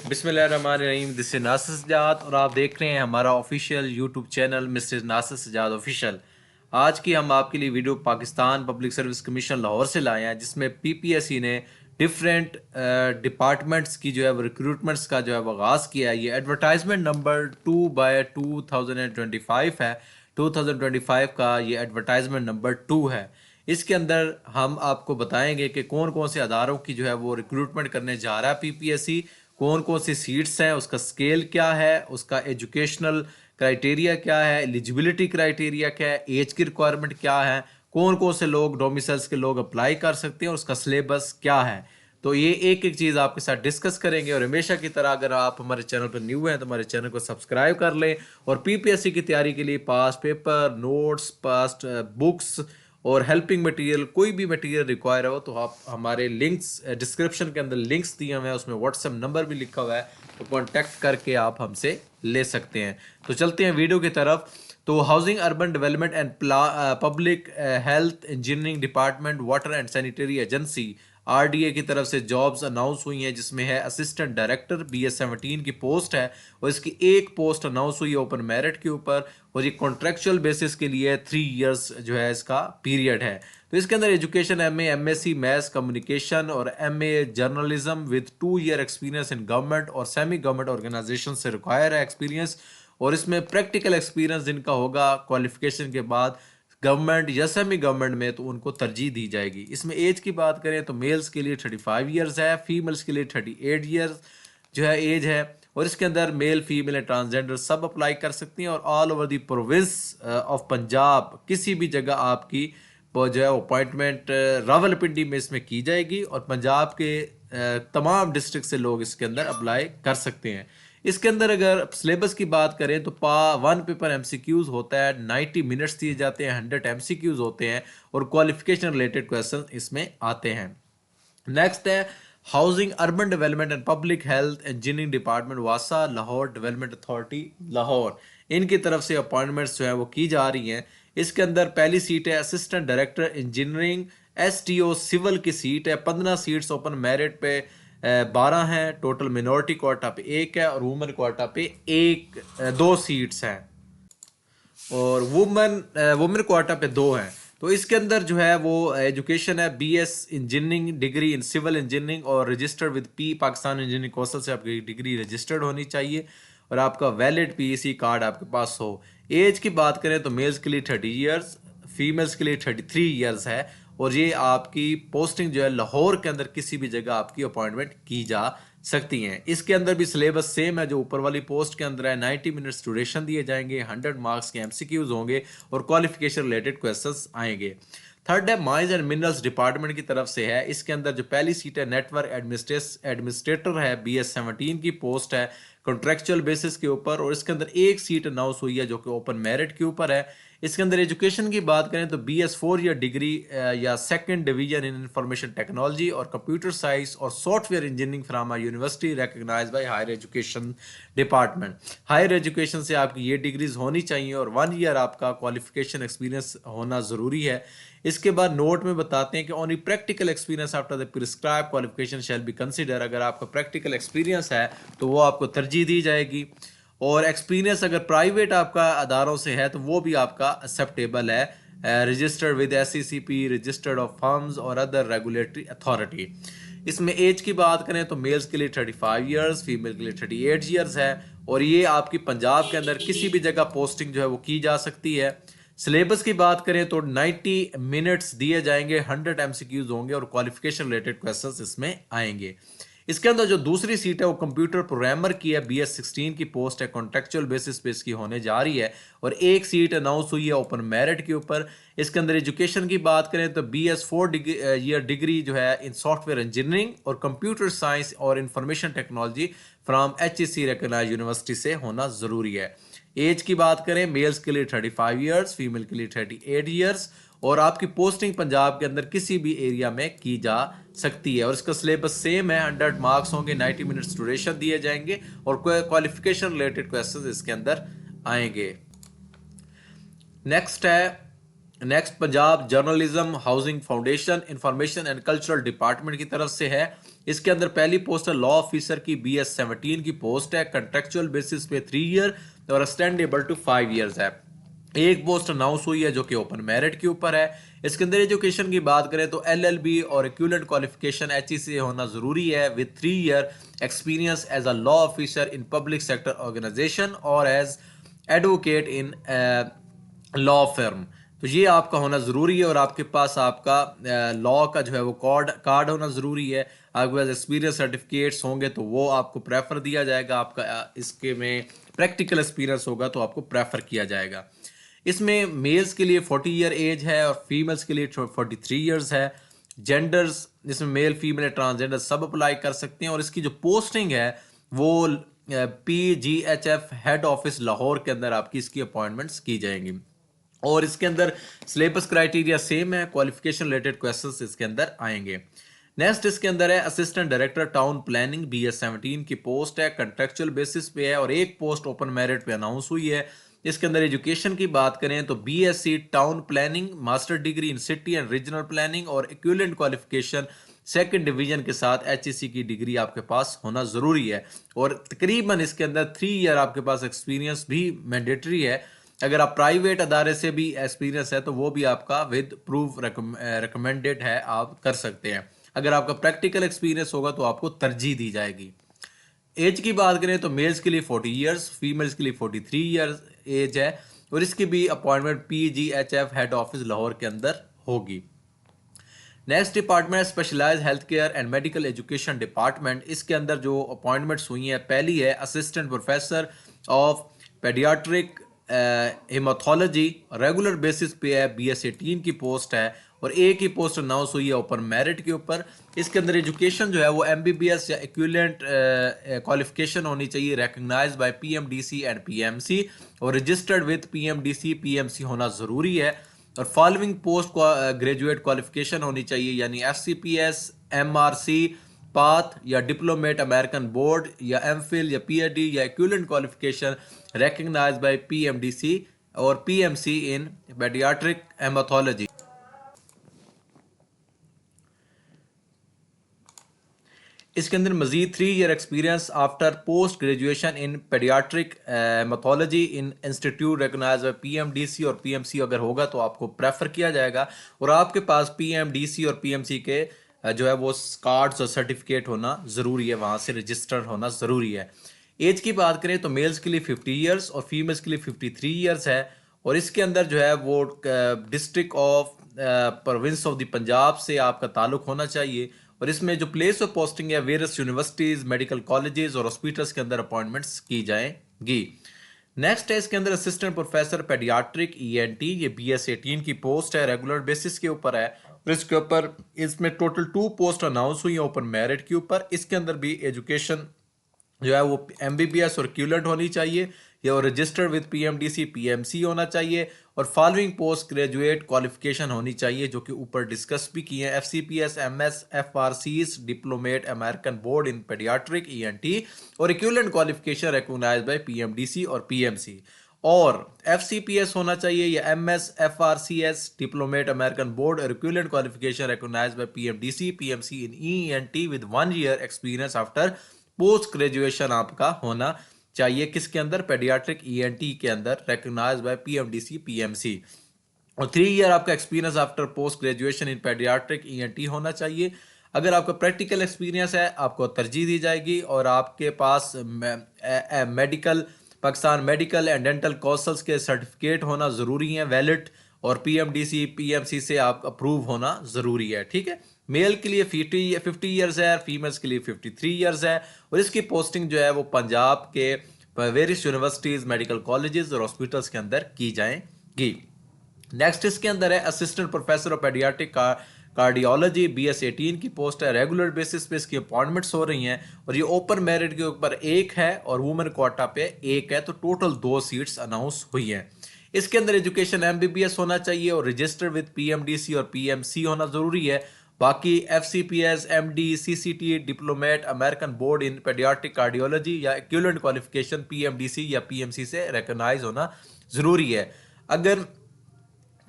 बिस्मिल्लाहिर्रहमानिर्रहीम। This is Nasir Sajjad और आप देख रहे हैं हमारा official YouTube channel mister Nasir Sajjad official. आज की हम आपके लिए video Pakistan public service commission Lahore से लाए हैं, जिसमें पीपीएससी ने डिफरेंट डिपार्टमेंट्स की जो है वो रिक्रूटमेंट्स का जो है वो आगाज़ किया है। ये एडवर्टाइजमेंट नंबर 2/2025 है। 2025 का ये एडवर्टाइजमेंट नंबर 2 है। इसके अंदर हम आपको बताएंगे कि कौन कौन से अदारों की जो है वो रिक्रूटमेंट करने जा रहा है पीपीएससी, कौन कौन सी सीट्स हैं, उसका स्केल क्या है, उसका एजुकेशनल क्राइटेरिया क्या है, एलिजिबिलिटी क्राइटेरिया क्या है, एज की रिक्वायरमेंट क्या है, कौन कौन से लोग डोमिसाइल्स के लोग अप्लाई कर सकते हैं और उसका सिलेबस क्या है। तो ये एक एक चीज़ आपके साथ डिस्कस करेंगे। और हमेशा की तरह अगर आप हमारे चैनल पर न्यू हैं तो हमारे चैनल को सब्सक्राइब कर लें। और पीपीएससी की तैयारी के लिए past paper, notes, past books और हेल्पिंग मटेरियल, कोई भी मटेरियल रिक्वायर हो तो आप हमारे लिंक्स डिस्क्रिप्शन के अंदर लिंक्स दिए हुए हैं, उसमें व्हाट्सएप नंबर भी लिखा हुआ है, तो कांटेक्ट करके आप हमसे ले सकते हैं। तो चलते हैं वीडियो की तरफ। तो housing urban development and public health engineering department water and sanitary agency RDA की तरफ से जॉब्स अनाउंस हुई हैं, जिसमें है असिस्टेंट डायरेक्टर BS17 की पोस्ट है और इसकी एक पोस्ट अनाउंस हुई है ओपन मेरिट के ऊपर। और ये कॉन्ट्रेक्चुअल बेसिस के लिए 3 इयर्स जो है इसका पीरियड है। तो इसके अंदर एजुकेशन MSc मैथ्स कम्युनिकेशन और MA journalism with 2 year experience in government और सेमी गवर्नमेंट ऑर्गेनाइजेशन से रिक्वायर है एक्सपीरियंस। और इसमें प्रैक्टिकल एक्सपीरियंस जिनका होगा क्वालिफिकेशन के बाद गवर्नमेंट या सेमी गवर्नमेंट में, तो उनको तरजीह दी जाएगी। इसमें एज की बात करें तो मेल्स के लिए 35 ईयर्स है, फीमेल्स के लिए 38 ईयर्स जो है एज है। और इसके अंदर मेल फीमेल एंड ट्रांसजेंडर सब अप्लाई कर सकती हैं। और all over the province of Punjab किसी भी जगह आपकी वो जो है अपॉइंटमेंट रावलपिंडी में इसमें की जाएगी और पंजाब के तमाम डिस्ट्रिक्ट से लोग इसके अंदर अप्लाई कर सकते हैं। इसके अंदर अगर सिलेबस की बात करें तो 1 पेपर MCQs होता है, 90 मिनट्स दिए जाते हैं, 100 MCQs होते हैं और क्वालिफिकेशन रिलेटेड क्वेश्चन इसमें आते हैं। नेक्स्ट है housing urban development and public health engineering department Vasa Lahore development authority Lahore, इनकी तरफ से अपॉइंटमेंट्स जो है वो की जा रही हैं। इसके अंदर पहली सीट है assistant director engineering STO civil की सीट है। 15 सीट्स ओपन मेरिट पे 12 हैं, टोटल मिनॉरिटी कोटा पे 1 है और वुमेन कोटा पे 2 सीट्स हैं और वुमेन कोटा पे 2 हैं। तो इसके अंदर जो है वो एजुकेशन है BS engineering degree in civil engineering और registered with Pakistan engineering council से आपकी डिग्री रजिस्टर्ड होनी चाहिए और आपका वैलिड PEC कार्ड आपके पास हो। एज की बात करें तो मेल्स के लिए 30 ईयर्स, फीमेल्स के लिए 33 ईयर्स है। और ये आपकी पोस्टिंग जो है लाहौर के अंदर किसी भी जगह आपकी अपॉइंटमेंट की जा सकती हैं। इसके अंदर भी सिलेबस सेम है जो ऊपर वाली पोस्ट के अंदर है। 90 मिनट्स ड्यूरेशन दिए जाएंगे, 100 मार्क्स के MCQs होंगे और क्वालिफिकेशन रिलेटेड क्वेश्चंस आएंगे। थर्ड है माइंस एंड मिनरल्स डिपार्टमेंट की तरफ से है। इसके अंदर जो पहली सीट है नेटवर्क एडमिनिस्ट्रेटर है, BS17 की पोस्ट है कॉन्ट्रेक्चुअल बेसिस के ऊपर। और इसके अंदर एक सीट अनाउंस हुई है जो कि ओपन मेरिट के ऊपर है। इसके अंदर एजुकेशन की बात करें तो BS 4 ईयर डिग्री या second division in information technology और कंप्यूटर साइंस और software engineering from university recognised by higher education department. Higher education से आपकी ये डिग्रीज होनी चाहिए और 1 ईयर आपका क्वालिफिकेशन एक्सपीरियंस होना ज़रूरी है। इसके बाद नोट में बताते हैं कि only practical experience after the prescribe qualification shall be consider. अगर आपका प्रैक्टिकल एक्सपीरियंस है तो वो आपको तरजीह दी जाएगी। और एक्सपीरियंस अगर प्राइवेट आपका अदारों से है तो वो भी आपका एक्सेप्टेबल है। Registered with SCCP, registered of firms और अदर रेगुलेटरी अथॉरिटी। इसमें एज की बात करें तो मेल्स के लिए 35 ईयर्स, फीमेल के लिए 38 ईयर्स है। और ये आपकी पंजाब के अंदर किसी भी जगह पोस्टिंग जो है वो की जा सकती है। सिलेबस की बात करें तो 90 मिनट्स दिए जाएंगे, 100 MCQs होंगे और क्वालिफिकेशन रिलेटेड क्वेश्चंस इसमें आएंगे। इसके अंदर जो दूसरी सीट है वो कंप्यूटर प्रोग्रामर की है, BS16 की पोस्ट है, कॉन्ट्रेक्चुअल बेसिस पे इसकी होने जा रही है और एक सीट अनाउंस हुई है ओपन मेरिट के ऊपर। इसके अंदर एजुकेशन की बात करें तो BS 4 ईयर डिग्री जो है इन सॉफ्टवेयर इंजीनियरिंग और कंप्यूटर साइंस और information technology from HEC recognised university से होना ज़रूरी है। एज की बात करें मेल्स के लिए 35 ईयर्स, फीमेल के लिए 38 ईयर्स और आपकी पोस्टिंग पंजाब के अंदर किसी भी एरिया में की जा सकती है। और इसका सिलेबस सेम है, 100 मार्क्स होंगे, 90 मिनट्स ड्यूरेशन दिए जाएंगे और क्वालिफिकेशन रिलेटेड क्वेश्चंस इसके अंदर आएंगे। Next Punjab journalism housing foundation information and cultural department की तरफ से है। इसके अंदर पहली पोस्ट है लॉ ऑफिसर की, BS17 की पोस्ट है, कंट्रेक्चुअल बेसिस पे 3 ईयर और एक्सटेंडेबल टू 5 ईयर्स है। एक पोस्ट अनाउंस हुई है जो कि ओपन मेरिट के ऊपर है। इसके अंदर एजुकेशन की बात करें तो LLB और इक्विवेलेंट क्वालिफिकेशन HEC होना जरूरी है with 3 year experience as a law officer in public sector organisation और as advocate in law firm. तो ये आपका होना ज़रूरी है और आपके पास आपका लॉ का जो है वो कार्ड होना ज़रूरी है। आपके पास एक्सपीरियंस सर्टिफिकेट्स होंगे तो वो आपको प्रेफर दिया जाएगा। आपका इसके में प्रैक्टिकल एक्सपीरियंस होगा तो आपको प्रेफर किया जाएगा। इसमें मेल्स के लिए 40 ईयर एज है और फीमेल्स के लिए 43 ईयर्स है। जेंडर्स इसमें मेल फीमेल ट्रांसजेंडर सब अप्लाई कर सकते हैं और इसकी जो पोस्टिंग है वो PGHF हेड ऑफिस लाहौर के अंदर आपकी इसकी अपॉइंटमेंट्स की जाएंगी। और इसके अंदर सिलेबस क्राइटेरिया सेम है, क्वालिफिकेशन रिलेटेड क्वेश्चंस इसके अंदर आएंगे। नेक्स्ट इसके अंदर है assistant director town planning, BS17 की पोस्ट है, कंट्रेक्चुअल बेसिस पे है और एक पोस्ट ओपन मेरिट पे अनाउंस हुई है। इसके अंदर एजुकेशन की बात करें तो BSc town planning, master degree in city and regional planning और इक्विवेलेंट क्वालिफिकेशन सेकंड डिवीजन के साथ HEC की डिग्री आपके पास होना जरूरी है और तकरीबन इसके अंदर 3 ईयर आपके पास एक्सपीरियंस भी मैंडेटरी है। अगर आप प्राइवेट अदारे से भी एक्सपीरियंस है तो वो भी आपका विद प्रूफ रिकमेंडेड है, आप कर सकते हैं। अगर आपका प्रैक्टिकल एक्सपीरियंस होगा तो आपको तरजीह दी जाएगी। एज की बात करें तो मेल्स के लिए 40 ईयर्स, फीमेल्स के लिए 43 ईयर्स एज है और इसकी भी appointment PGHF head office Lahore के अंदर होगी। नेक्स्ट डिपार्टमेंट है specialised health care and medical education department. इसके अंदर जो अपॉइंटमेंट्स हुई हैं, पहली है assistant professor of paediatric haematology, regular basis पे है, BS18 की पोस्ट है और एक ही पोस्ट अनाउंस हुई है ओपन मेरिट के ऊपर। इसके अंदर एजुकेशन जो है वो MBBS या इक्विवेलेंट क्वालिफिकेशन होनी चाहिए, recognise by PMDC and PMC और रजिस्टर्ड विद PMDC PMC होना ज़रूरी है। और फॉलोइंग पोस्ट ग्रेजुएट क्वालिफिकेशन होनी चाहिए, यानी FCPS, MRC पाथ या डिप्लोमेट अमेरिकन बोर्ड या MPhil या PhD या equivalent qualification recognized by PMDC और PMC in pediatric hematology। इसके अंदर मजीद 3 year experience after post graduation in paediatric haematology in institute recognised by PMDC और PMC अगर होगा तो आपको प्रेफर किया जाएगा और आपके पास PMDC और PMC के जो है वो कार्ड्स और सर्टिफिकेट होना ज़रूरी है, वहाँ से रजिस्टर्ड होना ज़रूरी है। एज की बात करें तो मेल्स के लिए 50 ईयर्स और फीमेल्स के लिए 53 ईयर्स है और इसके अंदर जो है वो district of province of the Punjab से आपका ताल्लुक होना चाहिए और इसमें जो प्लेस ऑफ पोस्टिंग है वेरियस यूनिवर्सिटीज़, मेडिकल कॉलेजेस और हॉस्पिटल्स के अंदर अपॉइंटमेंट्स की जाएंगी। नेक्स्ट है इसके अंदर असिस्टेंट प्रोफेसर पेडियाट्रिक ENT, ये BS18 की पोस्ट है, रेगुलर बेसिस के ऊपर है और इसके ऊपर इसमें टोटल 2 पोस्ट अनाउंस हुई है ओपन मेरिट के ऊपर। इसके अंदर भी एजुकेशन जो है वो MBBS और इक्विवेलेंट होनी चाहिए या रजिस्टर्ड विद PMDC PMC होना चाहिए और फॉलोइंग पोस्ट ग्रेजुएट क्वालिफिकेशन होनी चाहिए जो कि ऊपर डिस्कस भी किए हैं, FCPS, MS, FRCs, diplomate American board in paediatric ENT और equivalent qualification recognised by PMDC और PMC और FCPS होना चाहिए या MS, FRCS, diplomate American board और equivalent qualification recognised by PMDC PMC in ENT with 1 year experience after post graduation आपका होना चाहिए। किसके अंदर? पेडियाट्रिक ENT के अंदर, रिकॉग्नाइज्ड बाय PMDC PMC और 3 ईयर आपका experience after post graduation in paediatric ENT होना चाहिए। अगर आपका प्रैक्टिकल एक्सपीरियंस है आपको तरजीह दी जाएगी और आपके पास medical Pakistan medical and dental councils के सर्टिफिकेट होना ज़रूरी है वैलिड और PMDC PMC से आप अप्रूव होना ज़रूरी है। ठीक है, मेल के लिए 50 ईयर्स है, फीमेल्स के लिए 53 ईयर्स है और इसकी पोस्टिंग जो है वो पंजाब के वेरियस यूनिवर्सिटीज़, मेडिकल कॉलेजेस और हॉस्पिटल्स के अंदर की जाएंगी। नेक्स्ट इसके अंदर है assistant professor of paediatric cardiology, BS18 की पोस्ट है, रेगुलर बेसिस पे इसकी अपॉइंटमेंट्स हो रही हैं और ये ओपन मेरिट के ऊपर एक है और वुमेन कोटा पे एक है, तो टोटल 2 सीट्स अनाउंस हुई हैं। इसके अंदर एजुकेशन MBBS होना चाहिए और रजिस्टर विद PMDC और PMC होना ज़रूरी है। बाकी FCPS, MD, CCT, diplomate American board in paediatric cardiology या इक्विवेलेंट क्वालिफिकेशन PMDC या PMC से रिकॉग्नाइज होना ज़रूरी है। अगर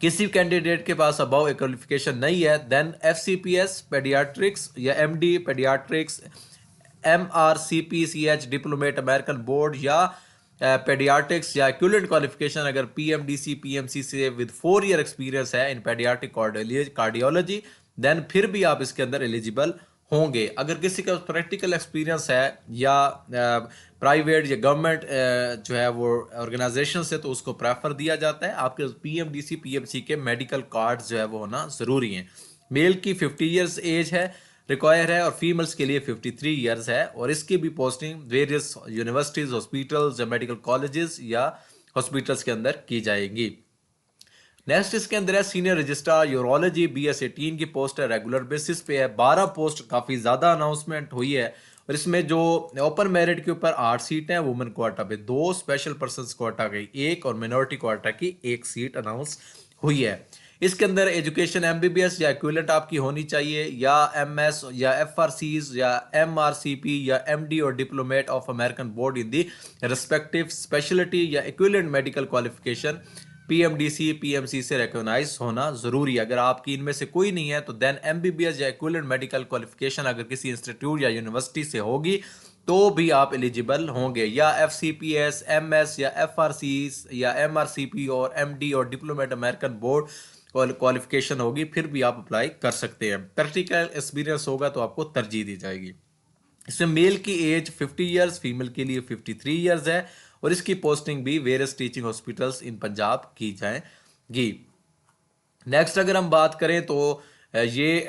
किसी कैंडिडेट के पास अबाव क्वालिफिकेशन नहीं है, देन FCPS पेडियाट्रिक्स या MD paediatrics, MRCPCH diplomate American board या पेडियाट्रिक्स या इक्विवेलेंट क्वालिफिकेशन अगर PMDC PMC से विद 4 ईयर एक्सपीरियंस है इन पेडियाट्रिक कार्डियोलॉजी, देन फिर भी आप इसके अंदर एलिजिबल होंगे। अगर किसी का प्रैक्टिकल एक्सपीरियंस है या प्राइवेट या गवर्नमेंट जो है वो ऑर्गेनाइजेशन से, तो उसको प्रेफर दिया जाता है। आपके PMDC PMC के मेडिकल कार्ड जो है वो होना ज़रूरी हैं। मेल की 50 ईयर्स एज है रिक्वायर है और फीमेल्स के लिए 53 ईयर्स है, और इसकी भी पोस्टिंग वेरियस यूनिवर्सिटीज़, हॉस्पिटल्स या मेडिकल कॉलेजेस या हॉस्पिटल्स के अंदर की जाएगी। नेक्स्ट इसके अंदर है सीनियर रजिस्ट्रार यूरोलॉजी BS 18 की पोस्ट है, रेगुलर बेसिस पे है। 12 पोस्ट काफ़ी ज़्यादा अनाउंसमेंट हुई है, और इसमें जो ओपन मेरिट के ऊपर 8 सीट हैं, वुमेन कोटा पे 2, स्पेशल पर्सन कोटा की 1 और मिनोरिटी कोटा की 1 सीट अनाउंस हुई है। इसके अंदर एजुकेशन MBBS या इक्विवेलेंट आपकी होनी चाहिए, या MS या FRCs या MRCP या MD और diplomate of American board in the respective speciality या equivalent medical qualification PMDC PMC से रिकॉग्नाइज होना जरूरी है। अगर आपकी इनमें से कोई नहीं है तो देन MBBS या इक्विवेलेंट मेडिकल क्वालिफिकेशन अगर किसी इंस्टीट्यूट या यूनिवर्सिटी से होगी तो भी आप एलिजिबल होंगे, या FCPS MS या FRCs या MRCP और MD और डिप्लोमेट अमेरिकन बोर्ड क्वालिफिकेशन होगी, फिर भी आप अप्लाई कर सकते हैं। प्रैक्टिकल एक्सपीरियंस होगा तो आपको तरजीह दी जाएगी। इसमें मेल की एज 50 ईयर्स, फीमेल के लिए 53 ईयर्स है, और इसकी पोस्टिंग भी various teaching hospitals in Punjab की जाएगी। नेक्स्ट अगर हम बात करें तो ये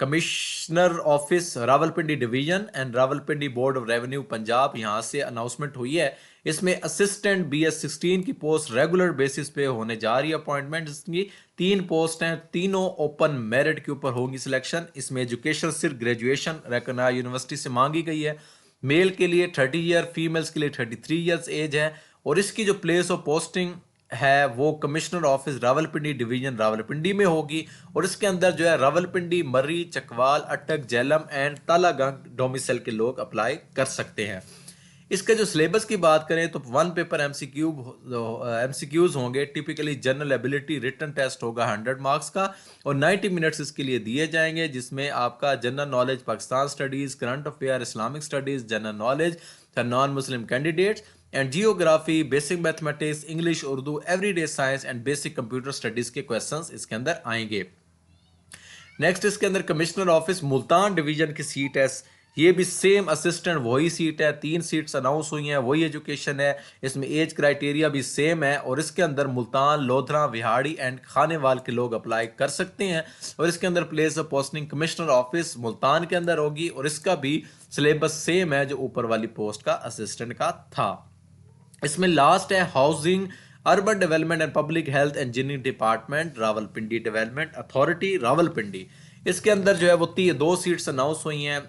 commissioner office Rawalpindi division and Rawalpindi board of revenue Punjab, यहाँ से अनाउंसमेंट हुई है। इसमें असिस्टेंट BS 16 की पोस्ट रेगुलर बेसिस पे होने जा रही है अपॉइंटमेंट। इसकी 3 पोस्ट हैं, तीनों ओपन मेरिट के ऊपर होगी सिलेक्शन। इसमें एजुकेशन सिर्फ ग्रेजुएशन रिकॉग्नाइज्ड यूनिवर्सिटी से मांगी गई है। मेल के लिए 30 ईयर, फीमेल्स के लिए 33 ईयर्स एज है, और इसकी जो प्लेस ऑफ पोस्टिंग है वो commissioner office Rawalpindi division Rawalpindi में होगी, और इसके अंदर जो है रावलपिंडी, मर्री, चकवाल, अटक, झेलम एंड तालागंग डोमिसाइल के लोग अप्लाई कर सकते हैं। इसके जो सिलेबस की बात करें तो 1 पेपर MCQs होंगे। Typically general ability written test होगा 100 मार्क्स का, और 90 मिनट्स इसके लिए दिए जाएंगे, जिसमें आपका general knowledge, Pakistan studies, current affair, Islamic studies, general knowledge for non Muslim candidates and geography, basic mathematics, English, Urdu, everyday science and basic computer studies के क्वेश्चंस इसके अंदर आएंगे। नेक्स्ट इसके अंदर कमिश्नर ऑफिस मुल्तान डिवीजन की सीट है, ये भी सेम असिस्टेंट वही सीट है। 3 सीट्स अनाउंस हुई हैं, वही एजुकेशन है, इसमें एज क्राइटेरिया भी सेम है, और इसके अंदर मुल्तान, लोधरा, विहाड़ी एंड खानेवाल के लोग अप्लाई कर सकते हैं। और इसके अंदर place of posting commissioner office Multan के अंदर होगी, और इसका भी सिलेबस सेम है जो ऊपर वाली पोस्ट का असिस्टेंट का था। इसमें लास्ट है housing, urban development and public health engineering department, Rawalpindi development authority Rawalpindi. इसके अंदर जो है वो 2 सीट्स अनाउंस हुई हैं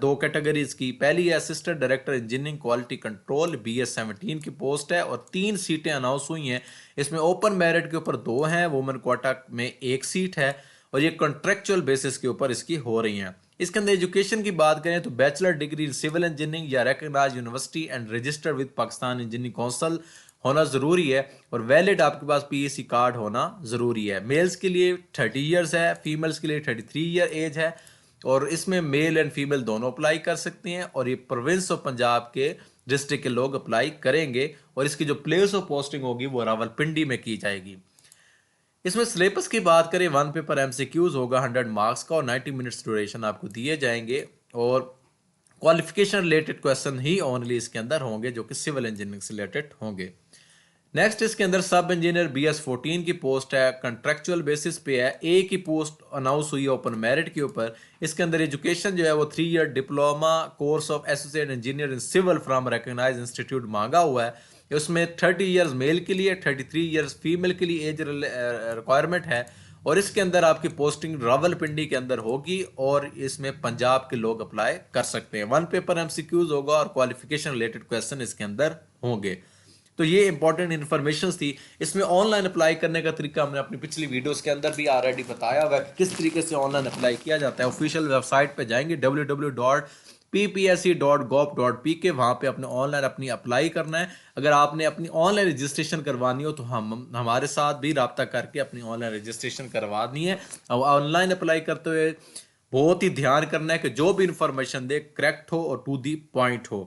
2 कैटेगरीज की। पहली है assistant director engineering quality control, BS 17 की पोस्ट है, और 3 सीटें अनाउंस हुई हैं। इसमें ओपन मेरिट के ऊपर 2 हैं, वुमेन कोटा में 1 सीट है, और ये कॉन्ट्रेक्चुअल बेसिस के ऊपर इसकी हो रही हैं। इसके अंदर एजुकेशन की बात करें तो bachelor degree in civil engineering या recognised university and registered with Pakistan engineering council होना ज़रूरी है, और वैलिड आपके पास PSC कार्ड होना ज़रूरी है। मेल्स के लिए 30 ईयर्स है, फीमेल्स के लिए 33 ईयर एज है, और इसमें मेल एंड फीमेल दोनों अप्लाई कर सकते हैं, और ये प्रोविंस ऑफ पंजाब के डिस्ट्रिक्ट के लोग अप्लाई करेंगे, और इसकी जो प्लेस ऑफ पोस्टिंग होगी वो रावलपिंडी में की जाएगी। इसमें सिलेबस की बात करें 1 पेपर MCQs होगा 100 मार्क्स का, और 90 मिनट्स ड्यूरेशन आपको दिए जाएंगे, और क्वालिफिकेशन रिलेटेड क्वेश्चन ही ओनली इसके अंदर होंगे जो कि सिविल इंजीनियरिंग से रिलेटेड होंगे। नेक्स्ट इसके अंदर सब इंजीनियर BS 14 की पोस्ट है, कंट्रेक्चुअल बेसिस पे है। एक ही पोस्ट अनाउंस हुई है ओपन मेरिट के ऊपर। इसके अंदर एजुकेशन जो है वो 3 year diploma course of associate engineer in civil from recognised institute मांगा हुआ है। उसमें 30 ईयर्स मेल के लिए, 33 ईयर्स फीमेल के लिए एज रिक्वायरमेंट है, और इसके अंदर आपकी पोस्टिंग रावलपिंडी के अंदर होगी, और इसमें पंजाब के लोग अप्लाई कर सकते हैं। 1 पेपर MCQs होगा, और क्वालिफिकेशन रिलेटेड क्वेश्चन इसके अंदर होंगे। तो ये इंपॉर्टेंट इन्फॉर्मेशन थी। इसमें ऑनलाइन अप्लाई करने का तरीका हमने अपनी पिछली वीडियोस के अंदर भी ऑलरेडी बताया हुआ है कि किस तरीके से ऑनलाइन अप्लाई किया जाता है। ऑफिशियल वेबसाइट पे जाएंगे www ppsc.gov.pk, वहाँ पे अपने ऑनलाइन अपनी अप्लाई करना है। अगर आपने अपनी ऑनलाइन रजिस्ट्रेशन करवानी हो तो हम हमारे साथ भी रब्ता करके अपनी ऑनलाइन रजिस्ट्रेशन करवानी है। और ऑनलाइन अप्लाई करते हुए बहुत ही ध्यान करना है कि जो भी इंफॉर्मेशन दे करेक्ट हो और टू दी पॉइंट हो।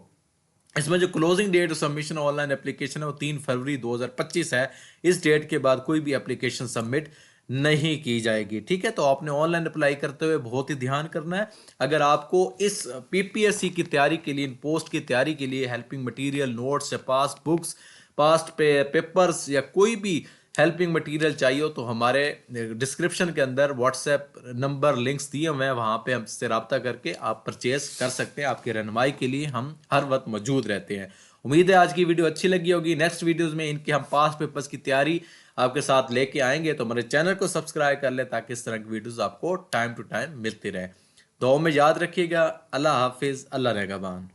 इसमें जो closing date submission online application है वो 3 फरवरी 2025 है। इस डेट के बाद कोई भी एप्लीकेशन सबमिट नहीं की जाएगी। ठीक है, तो आपने ऑनलाइन अप्लाई करते हुए बहुत ही ध्यान करना है। अगर आपको इस पीपीएससी की तैयारी के लिए, इन पोस्ट की तैयारी के लिए हेल्पिंग मटेरियल, नोट्स या पास्ट बुक्स, पास्ट पेपर्स या कोई भी हेल्पिंग मटेरियल चाहिए हो तो हमारे डिस्क्रिप्शन के अंदर व्हाट्सएप नंबर लिंक्स दिए हुए हैं, वहाँ पे हमसे रब्ता करके आप परचेज कर सकते हैं। आपकी रहनुमाई के लिए हम हर वक्त मौजूद रहते हैं। उम्मीद है आज की वीडियो अच्छी लगी होगी। नेक्स्ट वीडियोस में इनके हम पास पेपर्स की तैयारी आपके साथ लेके आएंगे, तो हमारे चैनल को सब्सक्राइब कर ले ताकि इस तरह की वीडियोस आपको टाइम टू टाइम मिलती रहे। दुआ में याद रखिएगा। अल्लाह हाफिज़, अल्लाह नेगहबान।